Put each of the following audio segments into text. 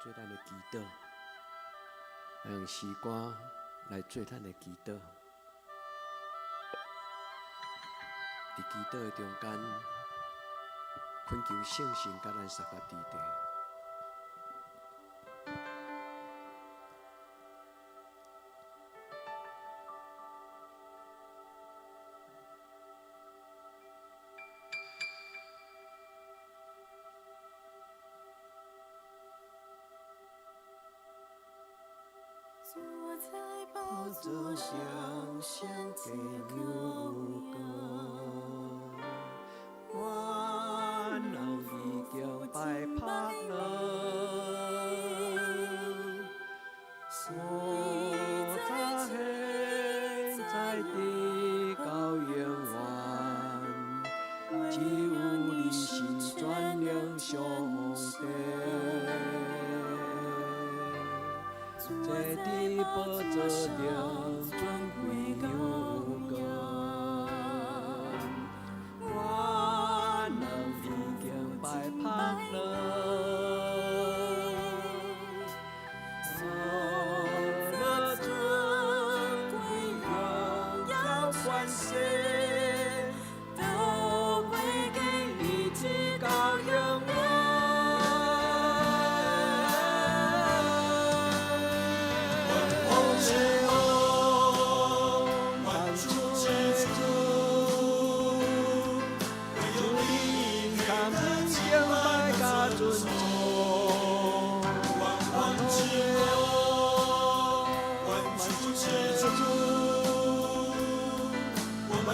做咱的祈祷，用诗歌来做咱的祈祷。伫祈祷的中间，恳求圣神甲咱三个弟弟。坐在宝座上，向天有光。我人已经拜拍了，我在现在的到永远，只有你是全能上帝。坐伫宝座顶，尊贵有光。我人已经拜拍了，我尊贵荣耀冠冕，都归给你，直到永远。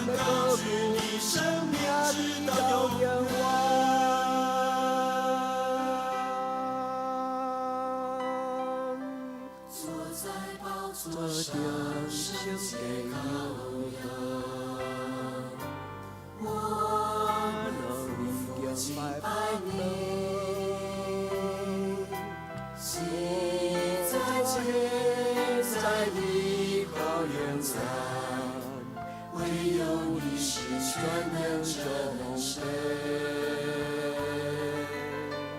高举你生命，直到永远。坐在宝座上，圣洁羔羊。我能敬拜你，喜在你高原上。唯有你是全能者蒙神，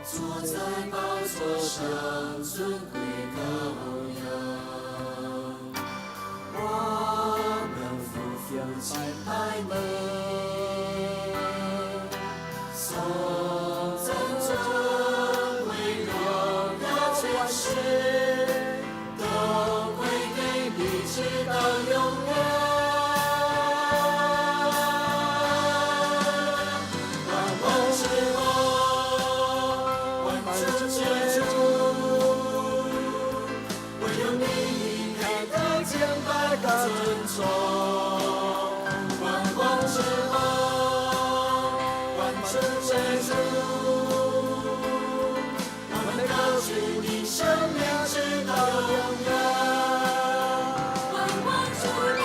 坐在宝座上尊贵羔羊。我们俯仰敬拜你，颂赞尊贵荣耀权势，都归给你，直到永远。尊重，万王之王，万主之主，我们高举你生命，直到永远。万王之王，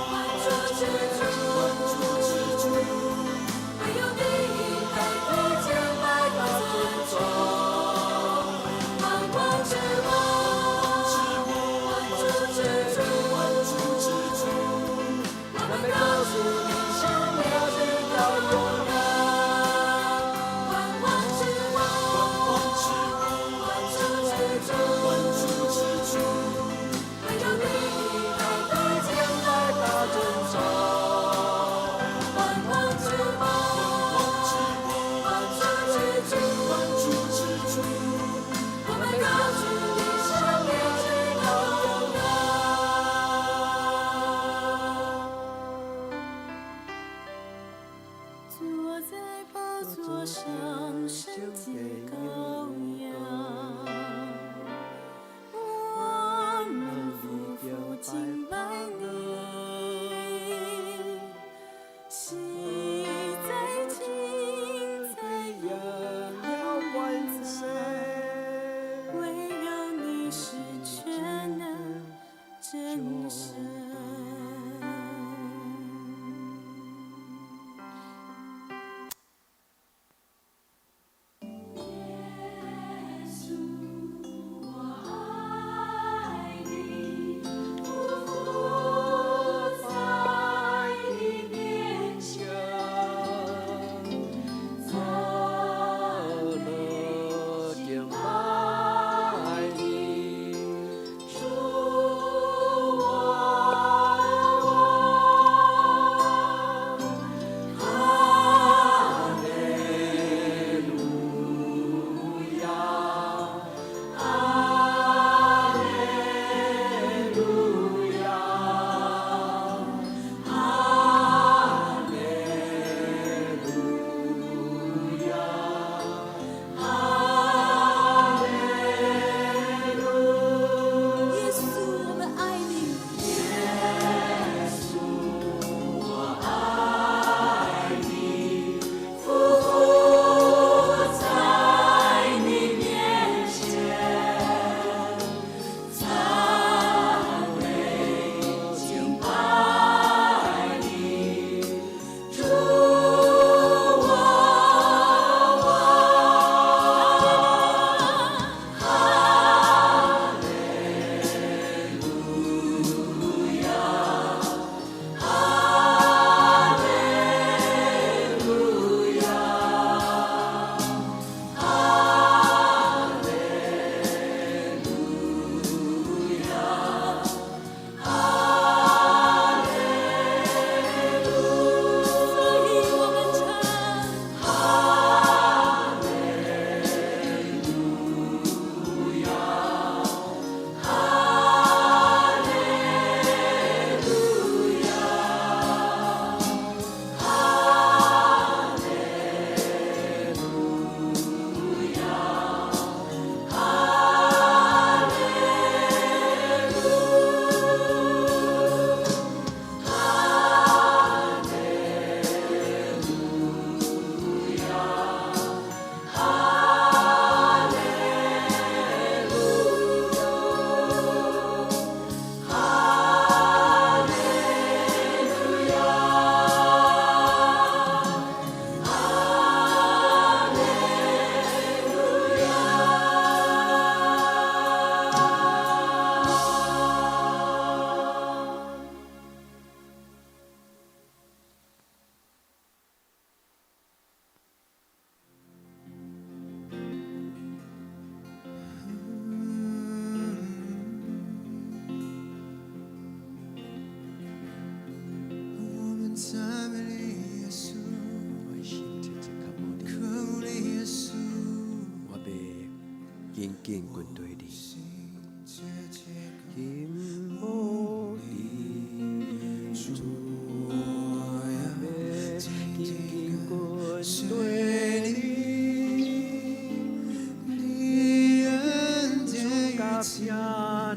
万主之主，唯有你配得敬拜和尊重。万王之王。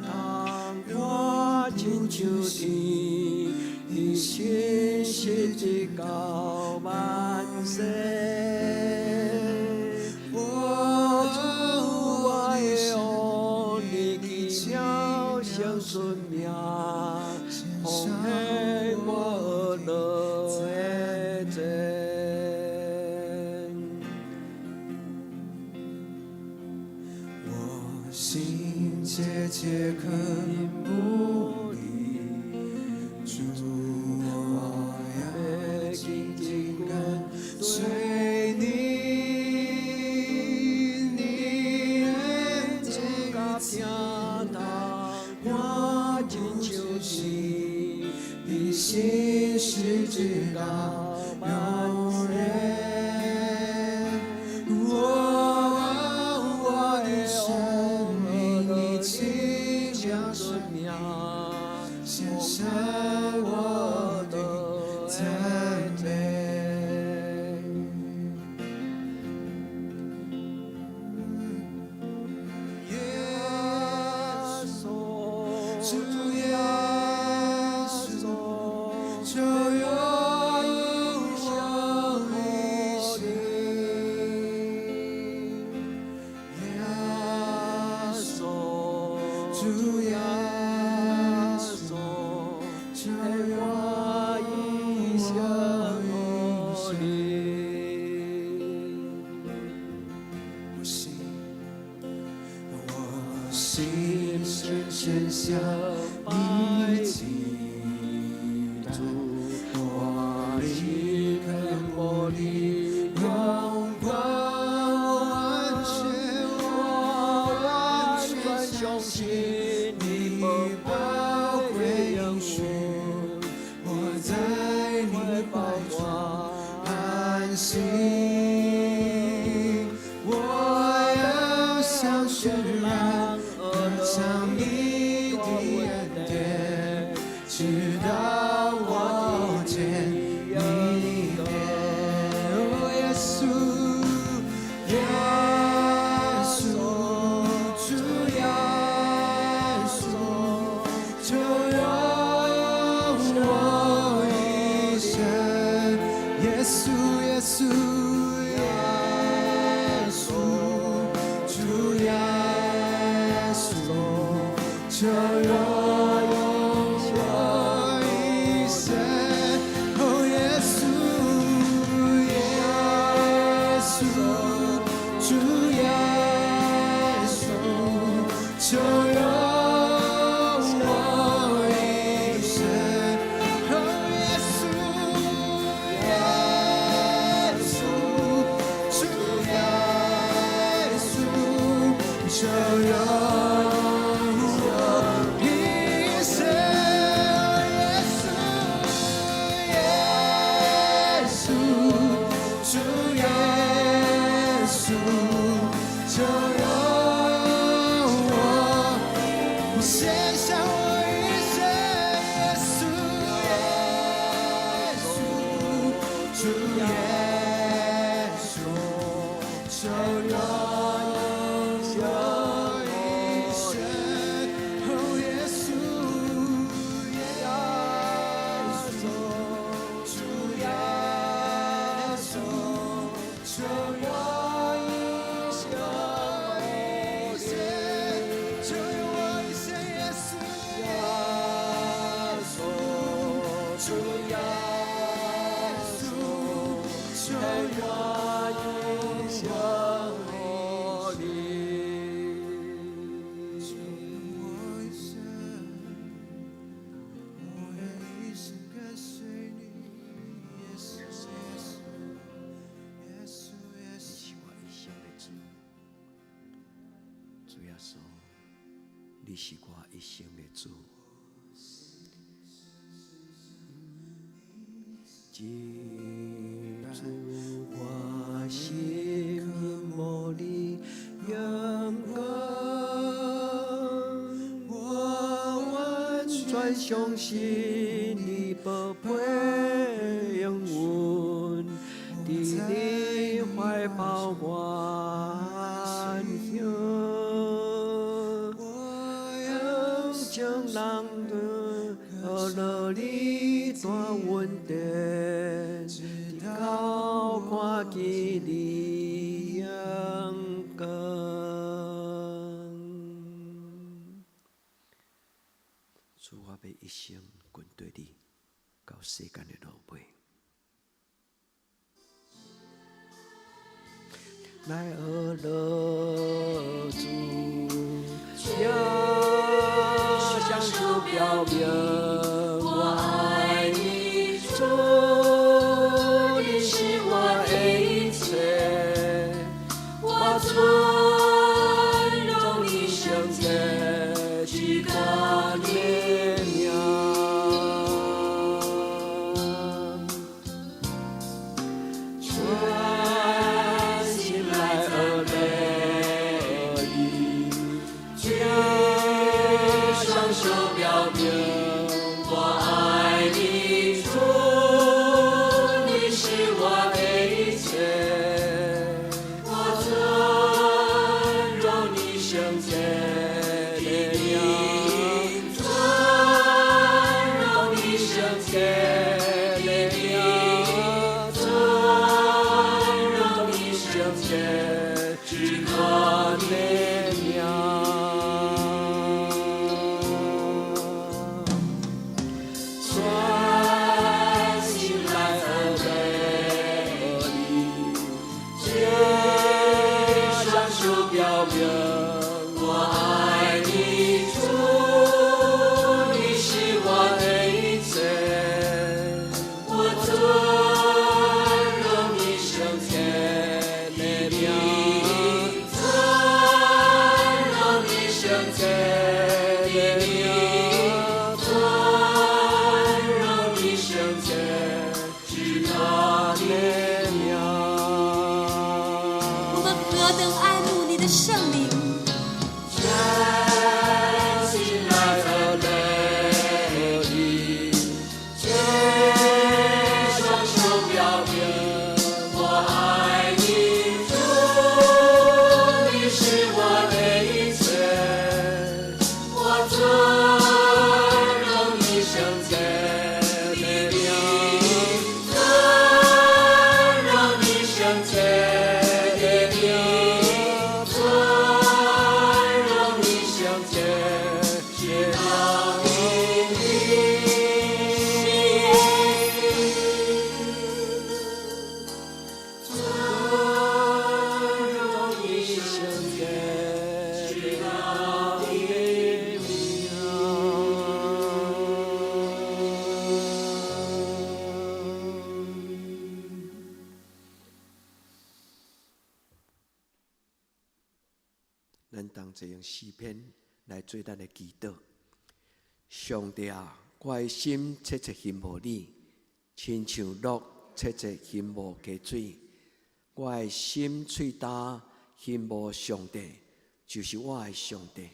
堂，我亲像你心是一高万世。我的王，你奇妙生存命，奉献我的罪。我心切切渴慕你，主，我要紧紧跟随你。你恩典天堂，我亲像你心是至高永远。我的生命，你倾将生命献上我的赞美。耶稣，主耶稣，就有我一生。耶稣，主耶稣，就有我一生我心深深向你基督，我立刻我的荣光完全相信你宝贵应许，我在你怀中安息。我要向世人讲你的恩典，直到我见你面。哦，耶稣，耶稣，主耶稣，就有我一生。耶稣，耶稣，耶稣，主耶稣，就有我一生。哦，耶稣，耶稣，主耶稣，就有我一生。哦，耶稣，耶稣，主耶稣，就有我一生。耶稣，耶稣，主耶稣，就有我，献上我一生。耶稣，耶稣，主耶稣，就有我一生。哦，耶稣，耶稣，主耶稣，就有一生，就有我一生。耶稣，耶稣，主耶稣，就有一生。我一生，我愿一生跟随你。耶稣，耶稣，耶稣，耶稣。是我一生的主，主耶稣，你是我一生的主。主，我心慕你荣光，我完全相信你宝贝应允，在你怀抱安享。生人的乐你大稳定，直到看见你阳光。主，我要一生跟对你到世间的路尾。来而乐主，要向主表明我爱你，主，你是我的一切，我尊荣你圣洁，去看你名，咱当这用诗篇来做咱的祈祷。上帝啊，我的心切切羡慕你，亲像鹿切切羡慕溪水。我的心喙焦羡慕上帝，就是我的上帝。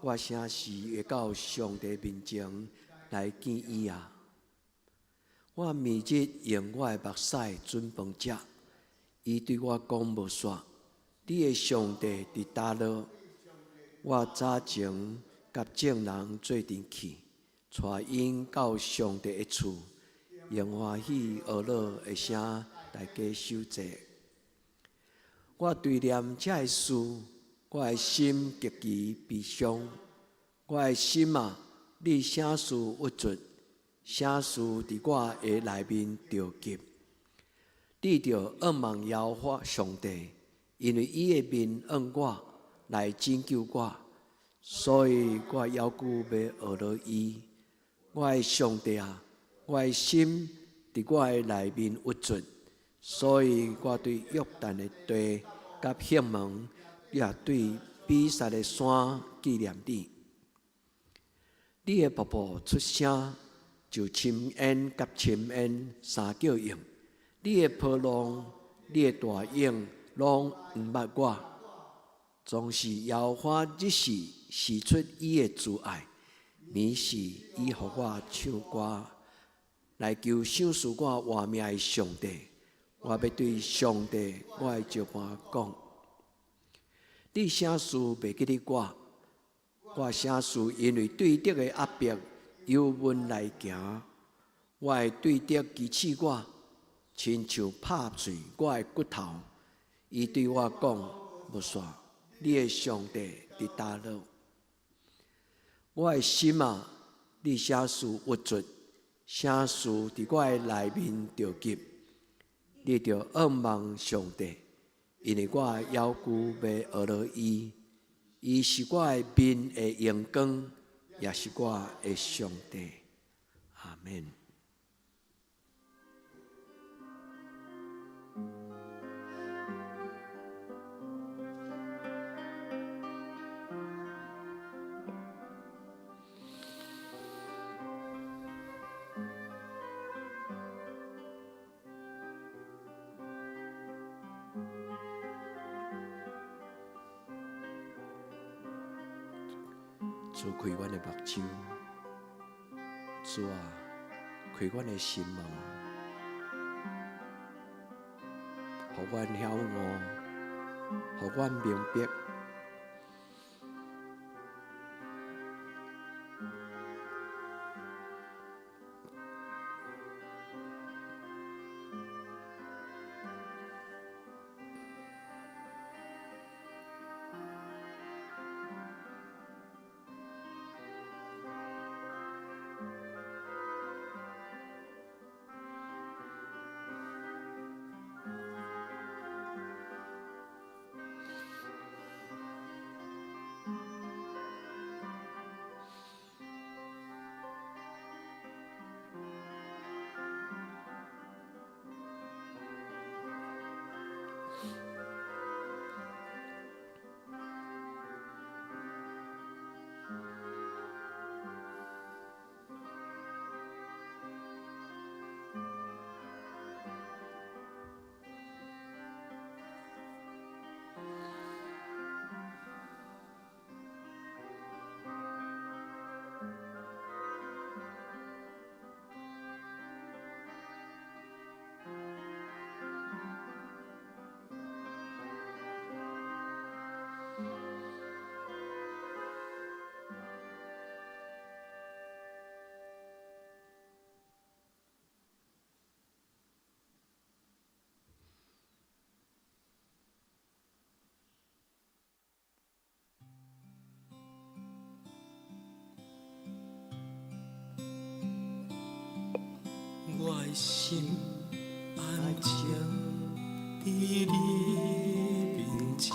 我啥时会到上帝面前来见伊啊？我每日用我的目屎准饭食，伊对我讲无煞。你的上帝伫叨落？我早前甲众人做阵去，带因到上帝的厝，用欢喜和乐的声大家守节。我对念这个事，我的心极其悲伤。我的心啊，你啥事郁卒？啥事伫我的内面着急？你着仰望耶和华上帝。因为伊的面向我来拯救我，所以我要求要学了伊。我的上帝啊，我的心伫我的内面郁卒，所以我对约旦的地甲显门，也对比萨的山纪念你。你的瀑布出声，就深烟甲深烟三叫应。你的波浪，你的大影。拢毋捌我，总是耶和华日时示出伊的慈爱，免是伊互我唱歌，来求赏赐我活命的上帝。我要对上帝我的石盘讲：你啥事袂记得我？我诚事因为对敌的压迫由阮来行，我的对敌击刺我，亲像拍碎我的骨头。伊对我讲：无煞，你的上帝伫叨落？我的心啊，你啥事郁卒，啥事伫我的内面着急，你着仰望上帝，因为我要求要学了伊，伊是我的面的阳光，也是我的上帝。阿们。主开阮的目睭，主啊，开阮的心门，互阮晓悟，互阮明白。我的心安静伫你面前，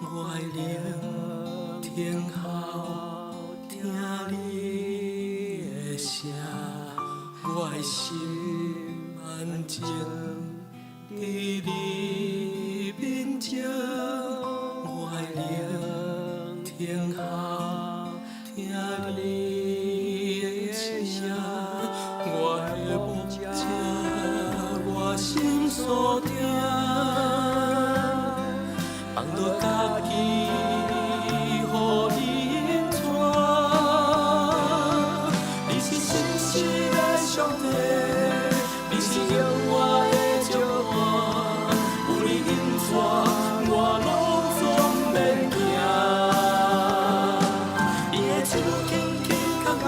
我的灵听候听你的声。我的心安静伫你面前，我的灵听候听你的声。我的目睛，我心所听，放落家己，予你引带。你是信实的上帝，你是永远的借我，有你引带，我拢总免惊。你的手轻轻牵我，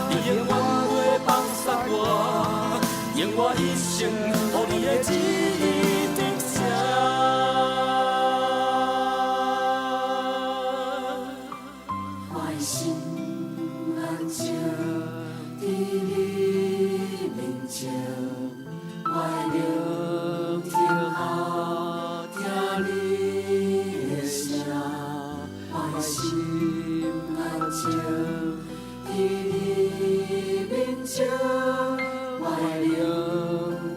你永远。用我一生，予你的旨意得胜。我的心安静伫你面前，我的灵听候听你的声。我的心安静伫你面前。我的灵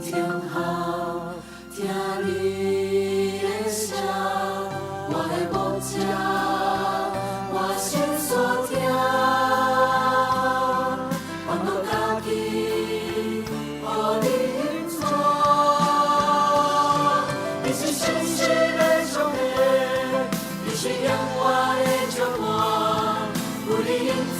听候听你的声，我的目睛，我心所听，放落家己，予你引带。你是信实的上帝，你是永远的借我，有你引带。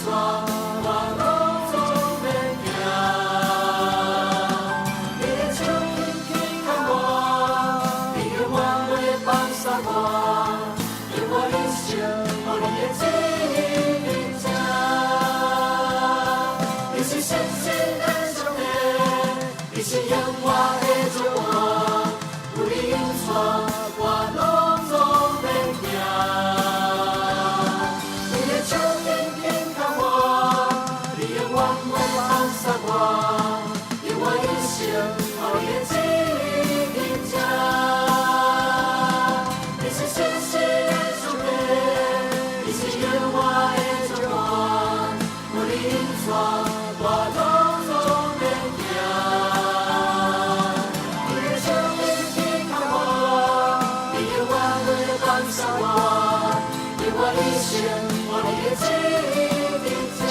我拢总免惊。你的手一牵牵我，你的话语放上我，令我一生我的记忆定家，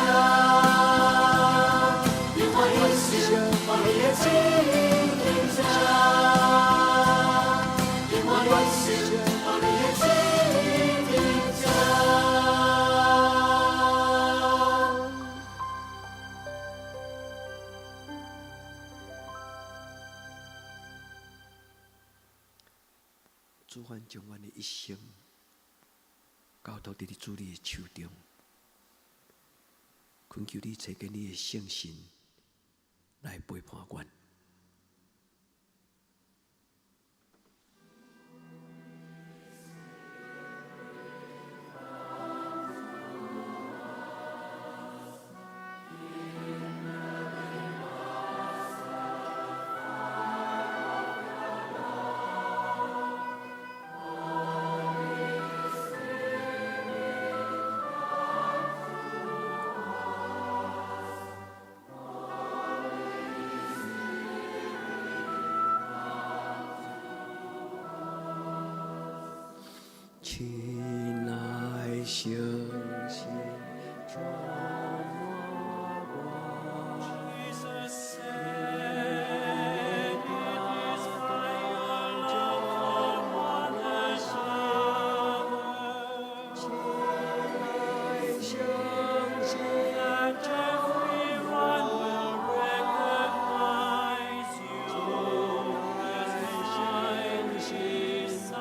令我一生我的记忆定家，令我一生我的记忆定家。主凡将阮的一生交托伫你主你的手中，恳求你赐给你的圣神来陪伴阮。亲爱相信，充满我。Jesus said, "It is by your love for one another." 亲爱相信， That everyone will recognize you as mine, Jesus.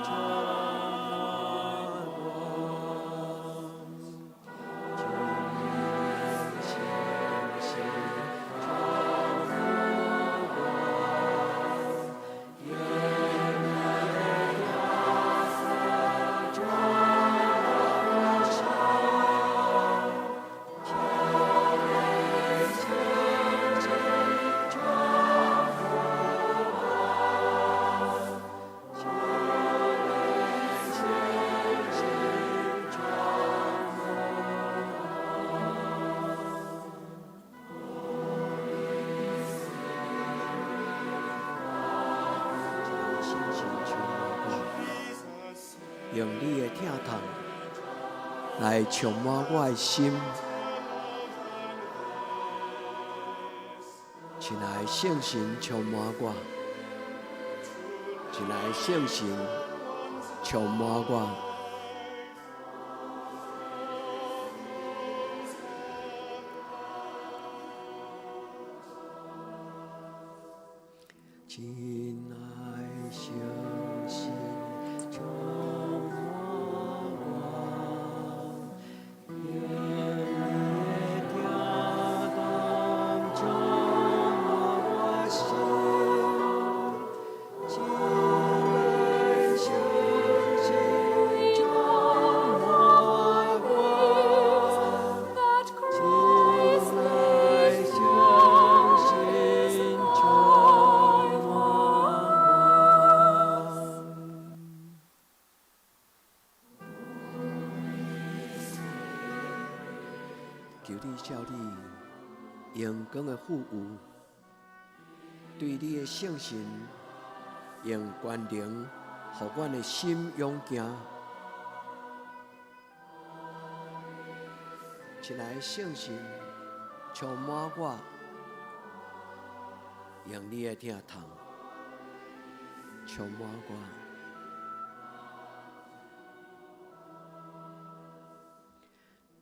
用你的疼痛来充满我的心，亲爱的圣神充满我，亲爱的圣神充满我。亲爱的圣神充满我，愿你的疼痛充满我心。亲爱的圣神充满我，亲爱的圣神充满我。求你照你阳光的富有，对你的圣神用关灵，互阮的心勇行。亲爱的圣神，充满我，用你的疼痛充满我。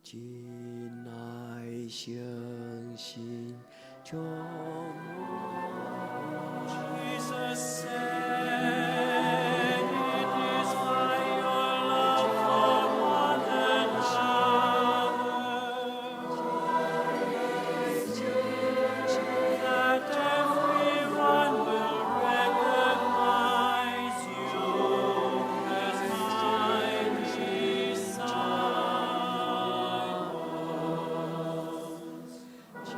亲爱的圣神，充满我。 Jesus said, "It is by your love for one another that everyone will recognize you as mine, Jesus." 亲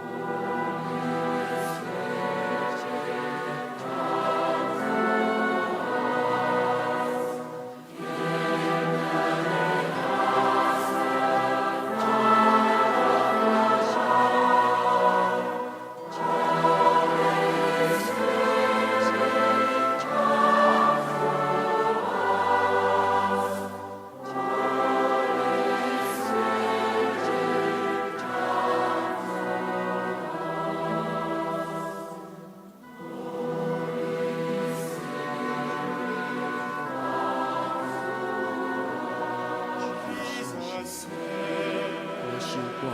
守我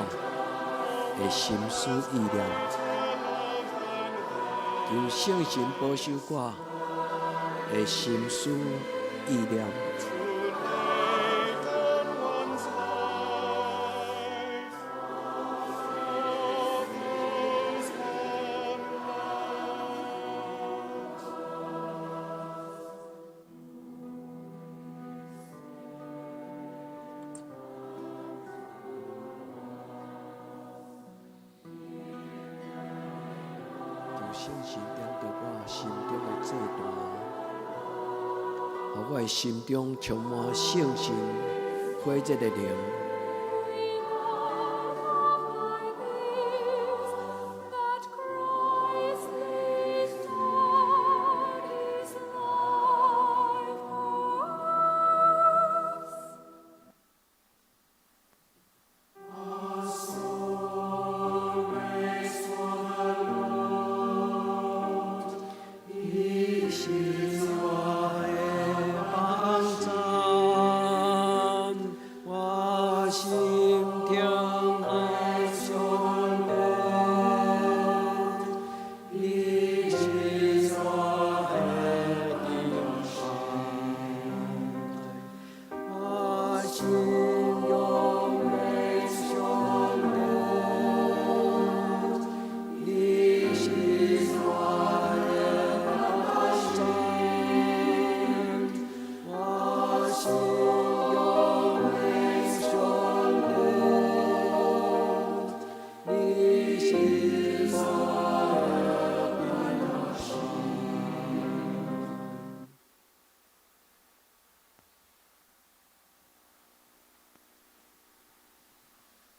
的心思意念，求圣神保守我的心思意念。圣神点着我心中的祭坛，让我的心中充满圣神火热的灵。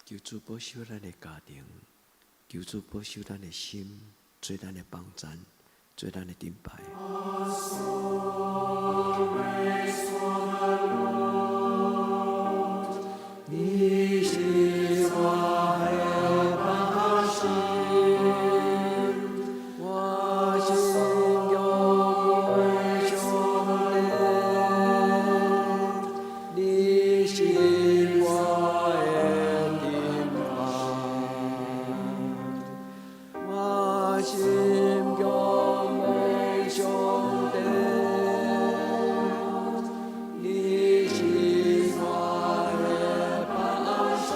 求主保守咱的家庭，求主保守咱的心，做咱的帮站，做咱的顶牌。你是我的帮山，我心永远相连。你是我的顶牌，我心永远相连。你是我的帮山，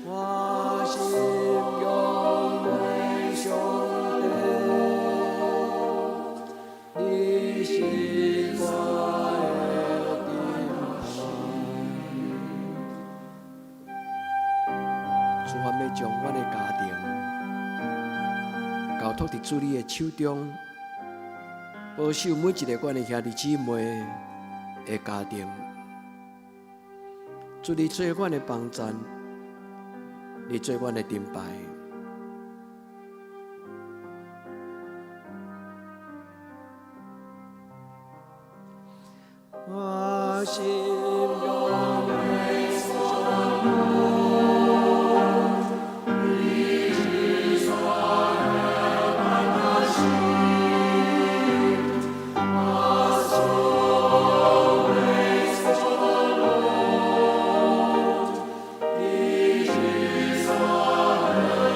我心永远相连。你是我的主，我要将我的家庭交托伫主你的手中，保守每一个阮的兄弟姊妹的家庭。主你做阮的帮站，你做阮的顶牌。我心永远相连。你是我的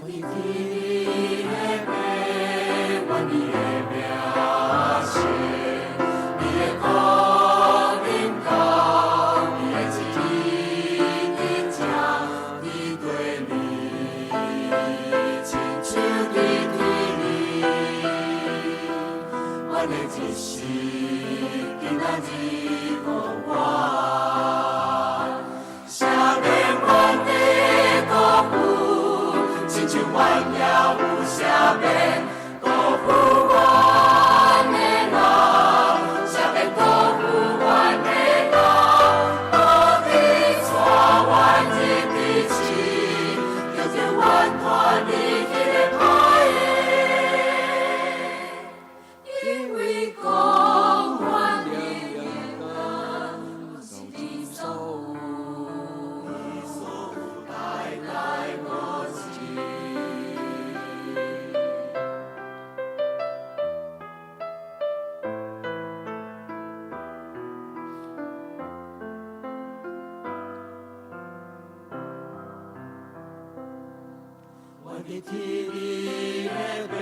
你天地的白，愿你的名声，你的国临到，你的旨意真正你对你，亲像你天里，阮的一世今仔日无我。万也有啥要辜负阮的人，啥要辜负阮的人，无你带阮入地市，叫做阮看你迄个歹的，因为讲阮的眼光是你所有，代代无尽。你天地的白，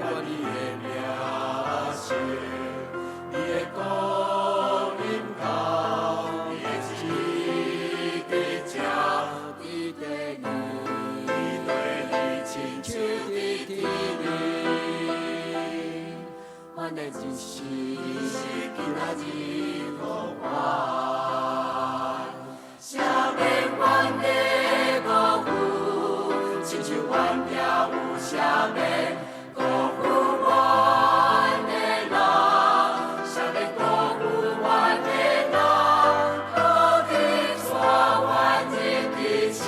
我你的名声，你的国临到，你的旨意真正你对你，亲像你天里，阮的一世今仔日无我，啥免阮的辜负。亲像阮也有啥要辜负阮的人，啥要辜负阮的人，无你带阮入地市，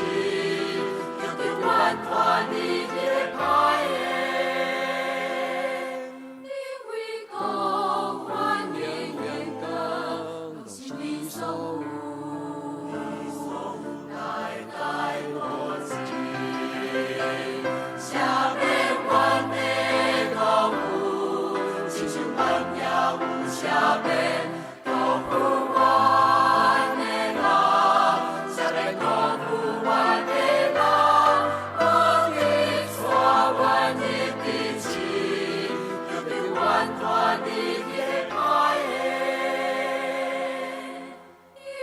叫做阮看你迄个歹的，因为讲阮的眼光是你所有，代代无尽。啥免阮的辜负，亲像阮也有啥要辜负阮的人，啥要辜负阮的人，无你带阮入地市，叫做阮看你迄个歹的，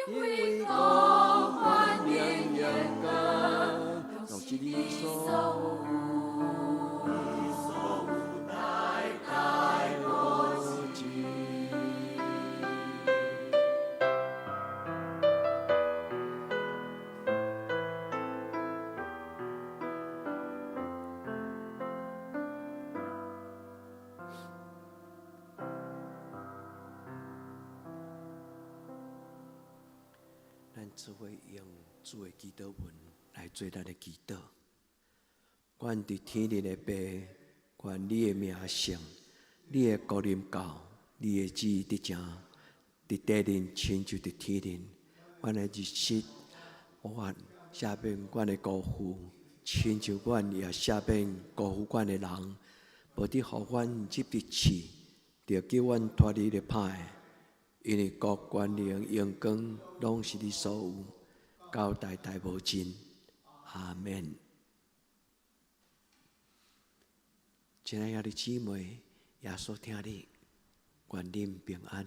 因为讲阮的眼光拢是你所有。咱只会用主的祈祷文来做咱的祈祷。愿伫天里的爸，愿你的名声，你的国临到，你的旨意伫正，伫地人亲像伫天人。阮的日息，我赦免阮的辜负，亲像阮也赦免辜负阮的人，无伫互阮入地市，着叫阮脱离了歹。因为国权力、荣光，拢是你所有，到代代无尽。阿免。亲爱的姊妹，耶稣听你，愿恁平安。